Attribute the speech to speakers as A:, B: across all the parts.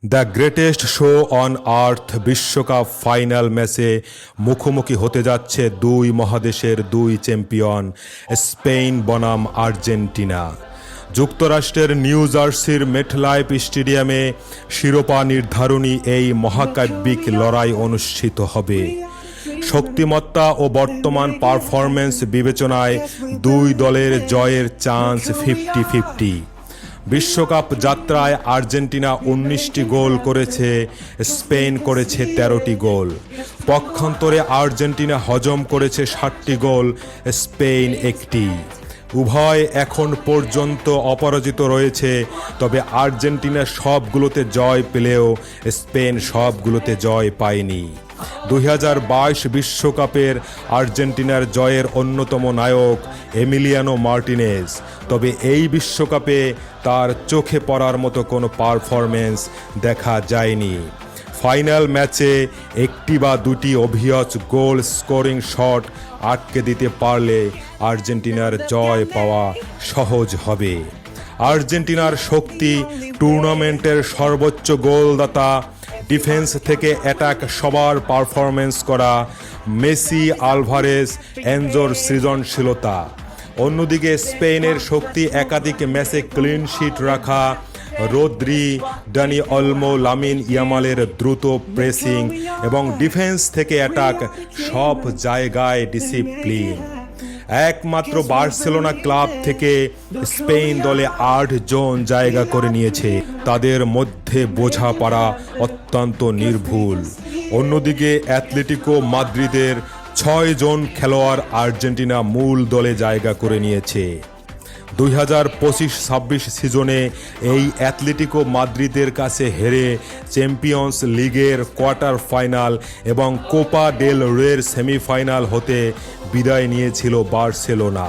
A: The greatest show on earth বিশ্বকাপ final ম্যাচে মুখোমুখি হতে যাচ্ছে দুই মহাদেশের দুই চ্যাম্পিয়ন স্পেন বনাম আর্জেন্টিনা। যুক্তরাষ্ট্রের নিউ জার্সির মেটলাইফ স্টেডিয়ামে শিরোপা নির্ধারণী এই মহাকাব্যিক লড়াই অনুষ্ঠিত হবে। শক্তিমত্তা ও বর্তমান পারফরম্যান্স বিবেচনায় দুই দলের জয়ের চান্স 50-50। বিশ্বকাপ যাত্রায় আর্জেন্টিনা 19টি গোল করেছে, স্পেন করেছে 13টি গোল। পক্ষান্তরে আর্জেন্টিনা হজম করেছে 60টি গোল, স্পেন 1টি। উভয় এখন পর্যন্ত অপরাজিত রয়েছে, তবে আর্জেন্টিনা সবগুলোতে জয় পেলেও স্পেন সবগুলোতে জয় পায়নি। 2022 বিশ্বকাপের আর্জেন্টিনার জয়ের অন্যতম নায়ক এমিলিয়ানো মার্টিনেজ, তবে এই বিশ্বকাপে তার চোখে পড়ার মতো কোনো পারফরম্যান্স দেখা যায়নি। ফাইনাল ম্যাচে একটি বা দুটি অভিয়াচ গোল স্কোরিং শট আটকে দিতে পারলে আর্জেন্টিনার জয় পাওয়া সহজ হবে। আর্জেন্টিনার শক্তি টুর্নামেন্টের সর্বোচ্চ গোলদাতা, ডিফেন্স থেকে অ্যাটাক সবার পারফরম্যান্স করা, মেসি, আলভারেজ, এনজোর সৃজনশীলতা। অন্যদিকে স্পেনের শক্তি একাধিক ম্যাচে ক্লিন শিট রাখা, রদ্রি, ডানি অলমো, লামিন ইয়ামালের দ্রুত প্রেসিং এবং ডিফেন্স থেকে অ্যাটাক, সব জায়গায় ডিসিপ্লিন। একমাত্র বার্সেলোনা ক্লাব থেকে স্পেন দলে 8 জন জায়গা করে নিয়েছে, তাদের মধ্যে বোঝাপড়া অত্যন্ত নির্ভুল। অন্যদিকে অ্যাথলেটিকো মাদ্রিদের 6 জন খেলোয়াড় আর্জেন্টিনা মূল দলে জায়গা করে নিয়েছে। 2025-26 সিজনে এই অ্যাথলেটিকো মাদ্রিদের কাছে হেরে চ্যাম্পিয়ন্স লিগের কোয়ার্টার ফাইনাল এবং কোপা ডেল রের সেমিফাইনাল হতে বিদায় নিয়েছিল বার্সেলোনা।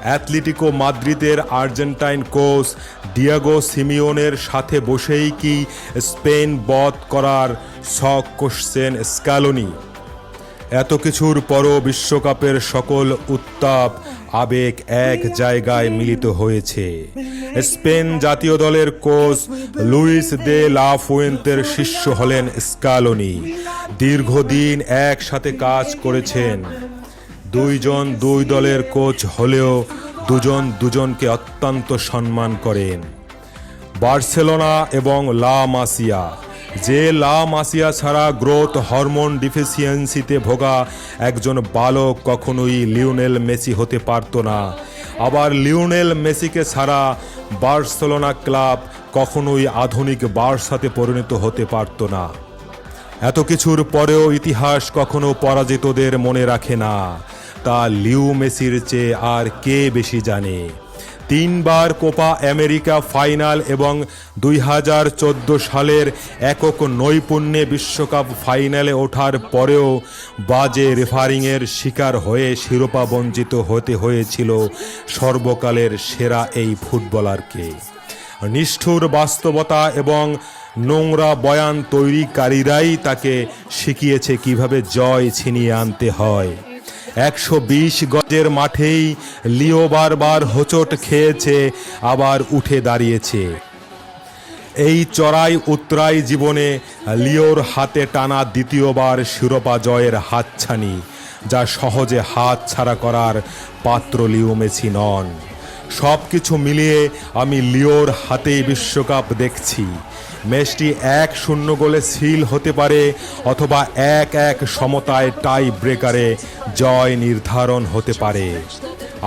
A: অ্যাথলেটিকো মাদ্রিদের আর্জেন্টাইন কোচ ডিয়েগো সিমিওনের সাথে বসেই কি স্পেন বধ করার শখ কষছেন স্ক্যালোনি? এত কিছুর পরও বিশ্বকাপের সকল উত্তাপ আবেগ এক জায়গায় মিলিত হয়েছে। স্পেন জাতীয় দলের কোচ লুইস দে লা ফুয়েন্তের শিষ্য হলেন স্ক্যালোনি। দীর্ঘদিন একসাথে কাজ করেছেন। দুইজন দুই দলের কোচ হলেও দুজন দুজনকে অত্যন্ত সম্মান করেন। বার্সেলোনা এবং লা মাসিয়া, যে লা মাসিয়া ছাড়া গ্রোথ হরমোন ডিফিসিয়েন্সিতে ভোগা একজন বালক কখনোই লিওনেল মেসি হতে পারত না, আবার লিওনেল মেসিকে ছাড়া বার্সেলোনা ক্লাব কখনোই আধুনিক বার্সাতে পরিণত হতে পারত না। এত কিছুর পরেও ইতিহাস কখনো পরাজিতদের মনে রাখে না, তা লিও মেসির চেয়ে আর কে বেশি জানে। 3 বার কোপা আমেরিকা ফাইনাল এবং 2014 সালের একক নৈপুণ্যে বিশ্বকাপ ফাইনালে ওঠার পরেও বাজে রেফারিংয়ের শিকার হয়ে শিরোপা বঞ্চিত হতে হয়েছিল সর্বকালের সেরা এই ফুটবলারকে। নিষ্ঠুর বাস্তবতা এবং নোংরা বয়ান তৈরিকারীরাই তাকে শিখিয়েছে কিভাবে জয় ছিনিয়ে আনতে হয়। 120 গজের মাঠেই লিও বারবার হোঁচট খেয়েছে, আবার উঠে দাঁড়িয়েছে। এই চড়াই উতরাই জীবনে লিওর হাতে টানা দ্বিতীয়বার শিরোপা জয়ের হাতছানি, যা সহজে হাত ছাড়া করার পাত্র লিও মেসি নন। সব কিছু মিলিয়ে আমি লিওর হাতেই বিশ্বকাপ দেখছি। ম্যাচটি 1-0 গোলে সিল হতে পারে, অথবা 1-1 সমতায় টাই ব্রেকারে জয় নির্ধারণ হতে পারে।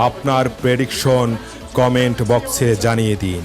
A: আপনার প্রেডিকশন কমেন্ট বক্সে জানিয়ে দিন।